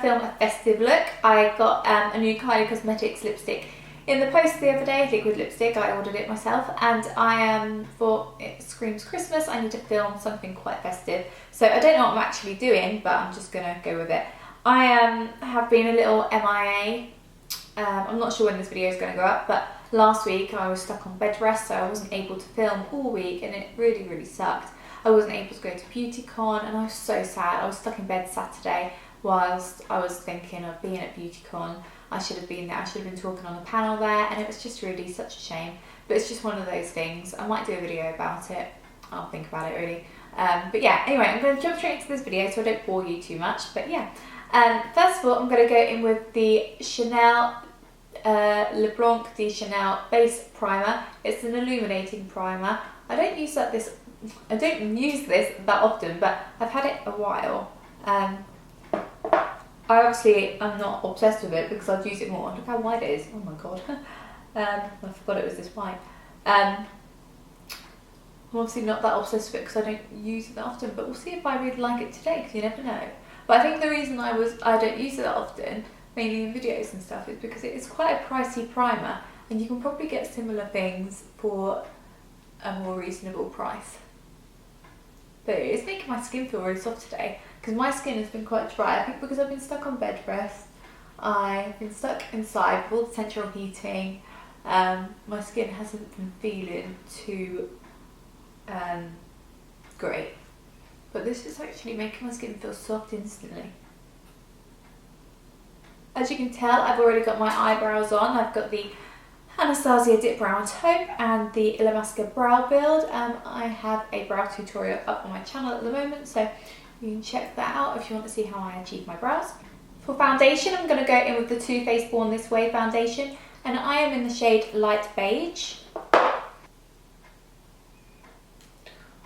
to film a festive look. I got a new Kylie Cosmetics lipstick in the post the other day, liquid lipstick. I ordered it myself, and I thought it screams Christmas. I need to film something quite festive. So I don't know what I'm actually doing, but I'm just gonna go with it. I have been a little MIA. I'm not sure when this video is going to go up, but last week I was stuck on bed rest, so I wasn't able to film all week, and it really sucked. I wasn't able to go to BeautyCon, and I was so sad. I was stuck in bed Saturday whilst I was thinking of being at BeautyCon. I should have been there. I should have been talking on the panel there, and it was just really such a shame. But it's just one of those things. I might do a video about it. I'll think about it really. But yeah, anyway, I'm going to jump straight into this video so I don't bore you too much. But yeah, first of all, I'm going to go in with the Chanel Le Blanc de Chanel base primer. It's an illuminating primer. I don't use this that often, but I've had it a while. I obviously am not obsessed with it because I'd use it more. Look how wide it is. Oh my god. I forgot it was this wide. I'm obviously not that obsessed with it because I don't use it that often, but we'll see if I really like it today, because you never know. But I think the reason I don't use it that often, mainly in videos and stuff, is because it is quite a pricey primer, and you can probably get similar things for a more reasonable price. But it's making my skin feel really soft today, because my skin has been quite dry. I think because I've been stuck on bed rest, I've been stuck inside with all the central heating. My skin hasn't been feeling too great. But this is actually making my skin feel soft instantly. As you can tell, I've already got my eyebrows on. I've got the Anastasia Dip Brow Taupe and the Illamasqua Brow Build. I have a brow tutorial up on my channel at the moment, so you can check that out if you want to see how I achieve my brows. For foundation, I'm going to go in with the Too Faced Born This Way foundation, and I am in the shade Light Beige.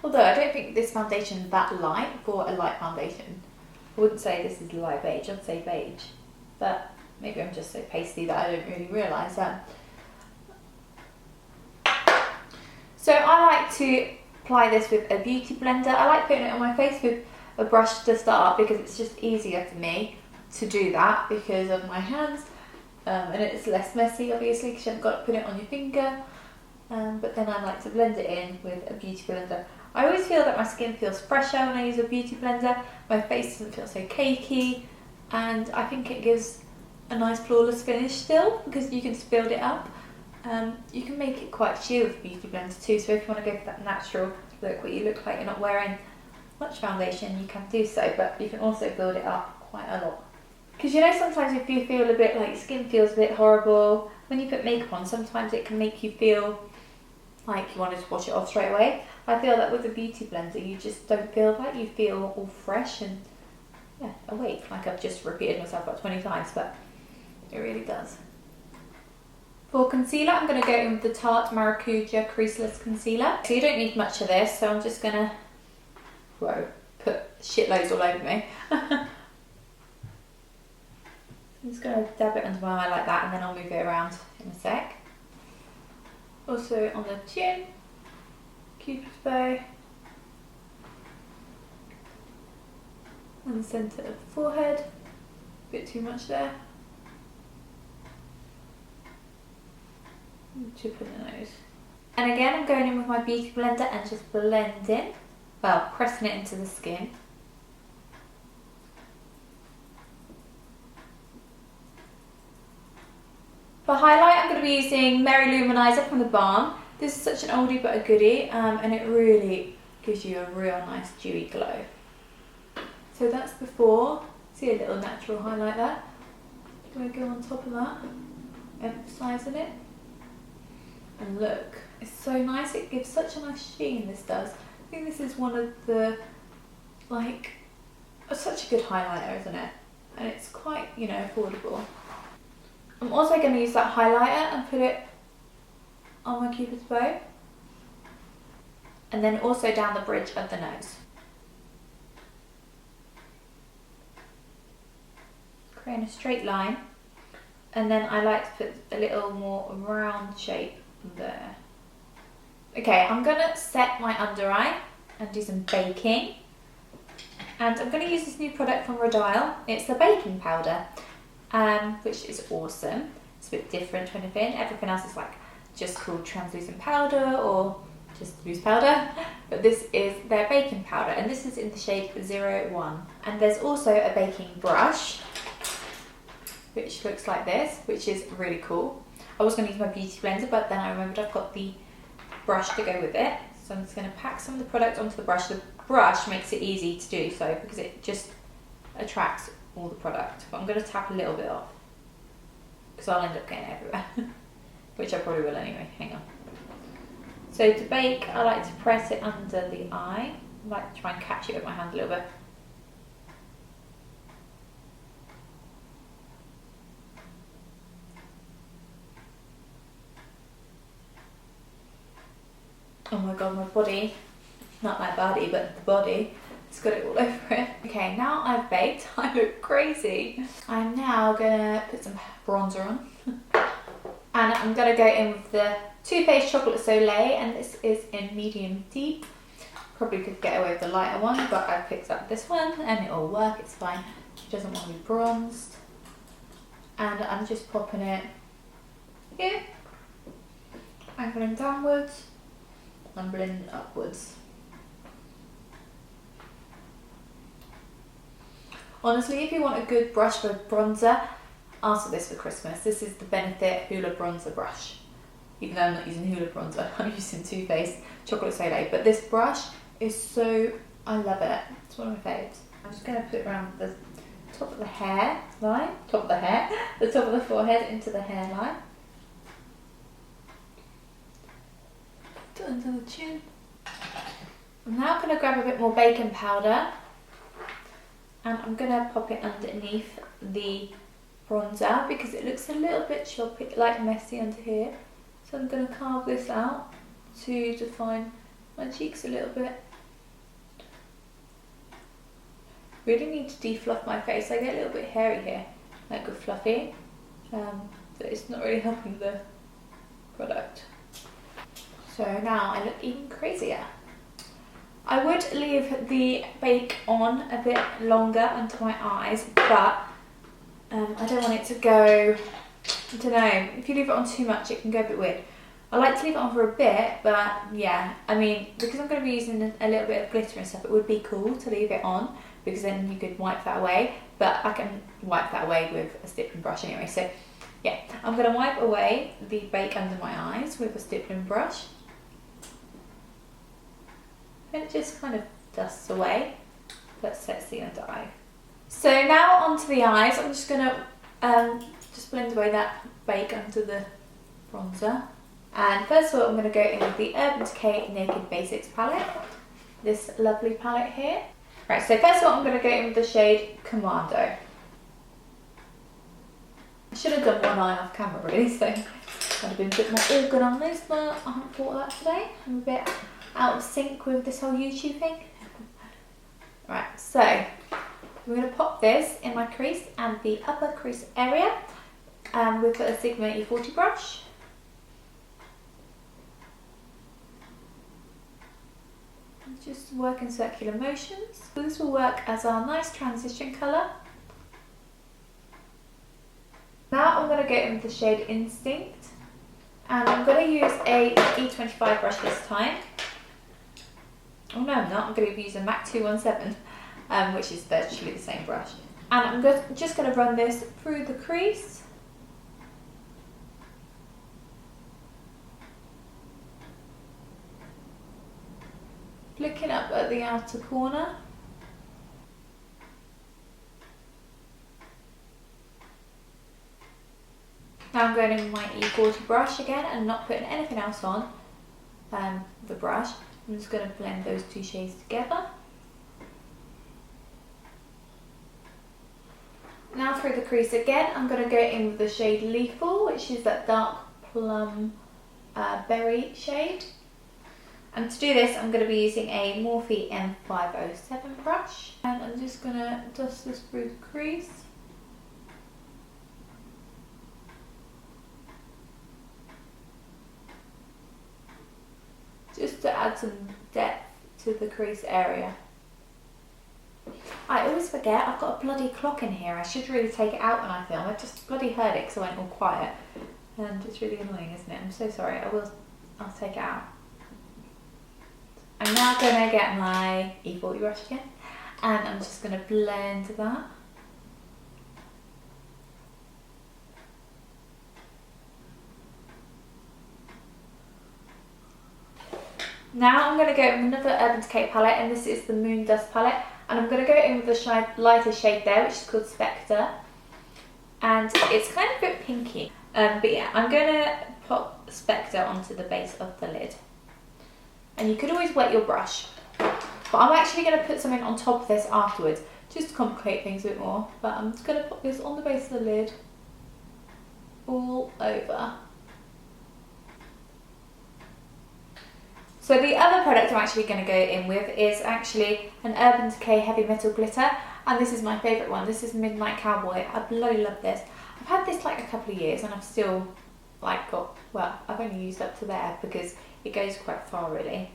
Although I don't think this foundation is that light for a light foundation. I wouldn't say this is light beige, I'd say beige. But maybe I'm just so pasty that I don't really realise that. So I like to apply this with a beauty blender. I like putting it on my face with a brush to start because it's just easier for me to do that because of my hands. And it's less messy obviously because you haven't got to put it on your finger. But then I like to blend it in with a beauty blender. I always feel that my skin feels fresher when I use a beauty blender. My face doesn't feel so cakey, and I think it gives a nice flawless finish still because you can just build it up. You can make it quite sheer with beauty blenders too, so if you want to go for that natural look where you look like you're not wearing much foundation, you can do so, but you can also build it up quite a lot. Because you know, sometimes if you feel a bit like your skin feels a bit horrible, when you put makeup on, sometimes it can make you feel like you wanted to wash it off straight away. I feel that with a beauty blender you just don't feel that. You feel all fresh and yeah, awake. Like I've just repeated myself about 20 times, but it really does. For concealer, I'm going to go in with the Tarte Maracuja Creaseless Concealer. So you don't need much of this, so I'm just going to put shitloads all over me. I'm just going to dab it under my eye like that, and then I'll move it around in a sec. Also on the chin, Cupid's bow, and the centre of the forehead. A bit too much there. Tip in the nose. And again, I'm going in with my beauty blender and just blending, well, pressing it into the skin. For highlight, I'm going to be using Mary Luminizer from the Balm. This is such an oldie but a goodie, and it really gives you a real nice dewy glow. So that's before. See a little natural highlight there. I'm going to go on top of that, emphasising it. And look, it's so nice. It gives such a nice sheen, this does. I think this is one of the, like, such a good highlighter, isn't it? And it's quite, you know, affordable. I'm also going to use that highlighter and put it on my Cupid's bow. And then also down the bridge of the nose. Creating a straight line. And then I like to put a little more round shape there. Okay, I'm going to set my under eye and do some baking. And I'm going to use this new product from Rodile. It's the baking powder, which is awesome. It's a bit different to anything. Everything else is like just called translucent powder or just loose powder, but this is their baking powder, and this is in the shade 01. And there's also a baking brush, which looks like this, which is really cool. I was going to use my beauty blender, but then I remembered I've got the brush to go with it. So I'm just going to pack some of the product onto the brush. The brush makes it easy to do so because it just attracts all the product. But I'm going to tap a little bit off because I'll end up getting it everywhere, which I probably will anyway. Hang on. So to bake, I like to press it under the eye. I like to try and catch it with my hand a little bit. Oh my god, my body, not my body, but the body, it's got it all over it. Okay, now I've baked, I look crazy. I'm now gonna put some bronzer on. And I'm gonna go in with the Too Faced Chocolate Soleil, and this is in medium deep. Probably could get away with the lighter one, but I picked up this one and it'll work, it's fine. It doesn't want to be bronzed. And I'm just popping it here, angling downwards. I'm blending upwards. Honestly, if you want a good brush for bronzer, ask for this for Christmas. This is the Benefit Hoola Bronzer Brush. Even though I'm not using Hoola Bronzer, I'm using Too Faced Chocolate Soleil. But this brush is so, I love it. It's one of my faves. I'm just going to put it around the top of the hair line, the top of the forehead into the hairline. Under the chin. I'm now going to grab a bit more baking powder and I'm going to pop it underneath the bronzer because it looks a little bit choppy, like messy under here. So I'm going to carve this out to define my cheeks a little bit. Really need to defluff my face. I get a little bit hairy here, like with fluffy, but it's not really helping the product. So now I look even crazier. I would leave the bake on a bit longer under my eyes, but I don't want it to go, I don't know, if you leave it on too much it can go a bit weird. I like to leave it on for a bit, but yeah, I mean, because I'm going to be using a little bit of glitter and stuff, it would be cool to leave it on because then you could wipe that away, but I can wipe that away with a stippling brush anyway. So yeah, I'm going to wipe away the bake under my eyes with a stippling brush. And it just kind of dusts away. Let's set the under eye. So now onto the eyes. I'm just going to just blend away that bake under the bronzer. And first of all, I'm going to go in with the Urban Decay Naked Basics palette. This lovely palette here. Right, so first of all, I'm going to go in with the shade Commando. I should have done one eye off camera really, so I'd have been a bit more organised, but I haven't thought of that today. I'm a bit out of sync with this whole YouTube thing. Right, so we're going to pop this in my crease and the upper crease area with a Sigma E40 brush. Just work in circular motions. So this will work as our nice transition colour. Now I'm going to go in with the shade Instinct, and I'm going to use a E25 brush this time. Oh no, I'm not. I'm going to use a MAC 217, which is virtually the same brush. And I'm just going to run this through the crease. Looking up at the outer corner. Now I'm going in with my E40 brush again and not putting anything else on the brush. I'm just going to blend those two shades together. Now through the crease again, I'm going to go in with the shade Lethal, which is that dark plum berry shade. And to do this, I'm going to be using a Morphe M507 brush. And I'm just going to dust this through the crease. Just to add some depth to the crease area. I always forget I've got a bloody clock in here. I should really take it out when I film. I just bloody heard it because I went all quiet. And it's really annoying, isn't it? I'm so sorry. I'll take it out. I'm now going to get my E40 brush again. And I'm just going to blend that. Now I'm going to go in with another Urban Decay palette, and this is the Moon Dust palette. And I'm going to go in with the lighter shade there, which is called Spectre. And it's kind of a bit pinky. But yeah, I'm going to pop Spectre onto the base of the lid. And you could always wet your brush. But I'm actually going to put something on top of this afterwards, just to complicate things a bit more. But I'm just going to put this on the base of the lid, all over. So the other product I'm actually going to go in with is actually an Urban Decay Heavy Metal Glitter. And this is my favourite one. This is Midnight Cowboy. I bloody love this. I've had this like a couple of years and I've still like got, well, I've only used up to there because it goes quite far really.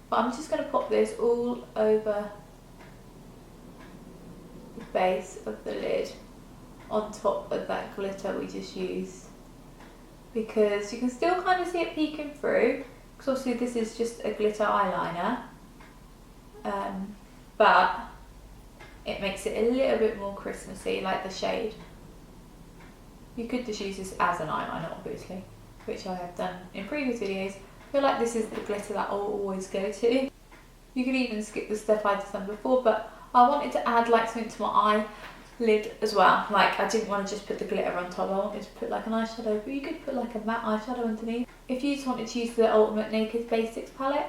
But I'm just going to pop this all over the base of the lid on top of that glitter we just used. Because you can still kind of see it peeking through. Because obviously this is just a glitter eyeliner. But it makes it a little bit more Christmassy, like the shade. You could just use this as an eyeliner obviously, which I have done in previous videos. I feel like this is the glitter that I'll always go to. You could even skip the stuff I'd done before, but I wanted to add like something to my eyelid as well. Like I didn't want to just put the glitter on top, I wanted to put like an eyeshadow, but you could put like a matte eyeshadow underneath. If you just wanted to use the Ultimate Naked Basics palette,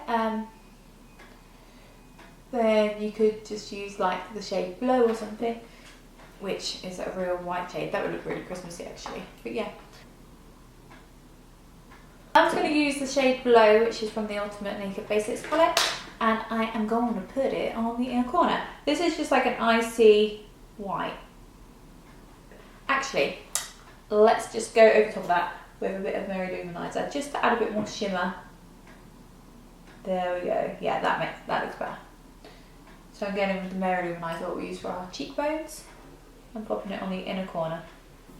then you could just use like the shade Blow or something, which is a real white shade. That would look really Christmassy actually, but yeah. I'm just going to use the shade Blow, which is from the Ultimate Naked Basics palette, and I am going to put it on the inner corner. This is just like an icy white. Actually, let's just go over top of that with a bit of Merry Luminizer, just to add a bit more shimmer. There we go. Yeah, that looks better. So I'm going in with the Merry Luminizer, what we use for our cheekbones, and popping it on the inner corner.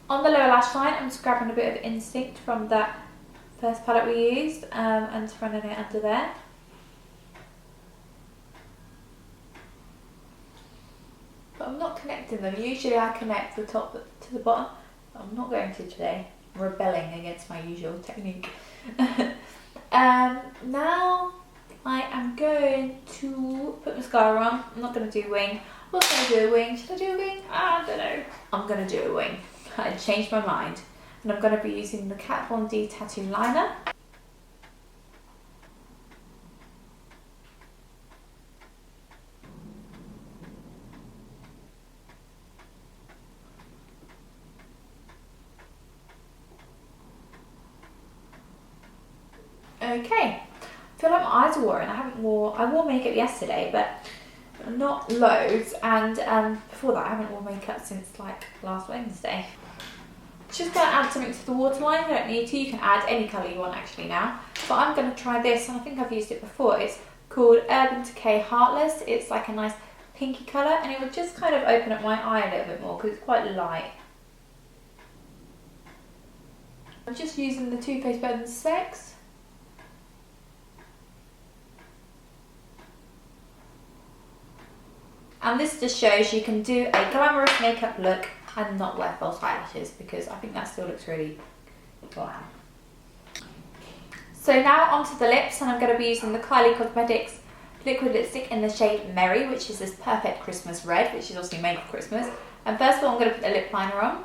On the lower lash line, I'm just grabbing a bit of Instinct from that first palette we used, and just running it under there. But I'm not connecting them. Usually I connect the top to the bottom. I'm not going to today. I'm rebelling against my usual technique. Now I am going to put mascara on. I'm not going to do wing. I was going to do a wing. Should I do a wing? I don't know. I'm going to do a wing. I changed my mind. And I'm going to be using the Kat Von D Tattoo Liner. Okay, I feel like my eyes are watering. I wore makeup yesterday, but not loads, and before that I haven't worn makeup since like last Wednesday. Just going to add something to the waterline. You don't need to, you can add any colour you want actually now. But I'm going to try this, and I think I've used it before. It's called Urban Decay Heartless. It's like a nice pinky colour, and it will just kind of open up my eye a little bit more because it's quite light. I'm just using the Too Faced Better Than Sex. And this just shows you can do a glamorous makeup look and not wear false eyelashes, because I think that still looks really wow. So now onto the lips, and I'm going to be using the Kylie Cosmetics liquid lipstick in the shade Merry, which is this perfect Christmas red, which is obviously made for Christmas. And first of all I'm going to put the lip liner on.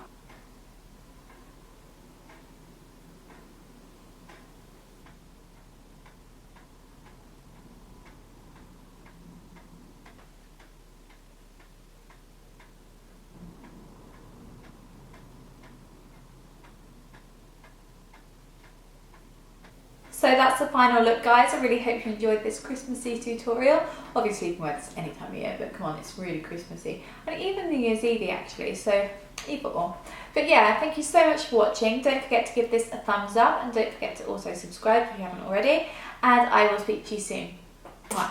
So that's the final look, guys. I really hope you enjoyed this Christmassy tutorial. Obviously you can wear this any time of year, but come on, it's really Christmassy. And even New Year's Eve actually, so either or. But yeah, thank you so much for watching. Don't forget to give this a thumbs up, and don't forget to also subscribe if you haven't already. And I will speak to you soon.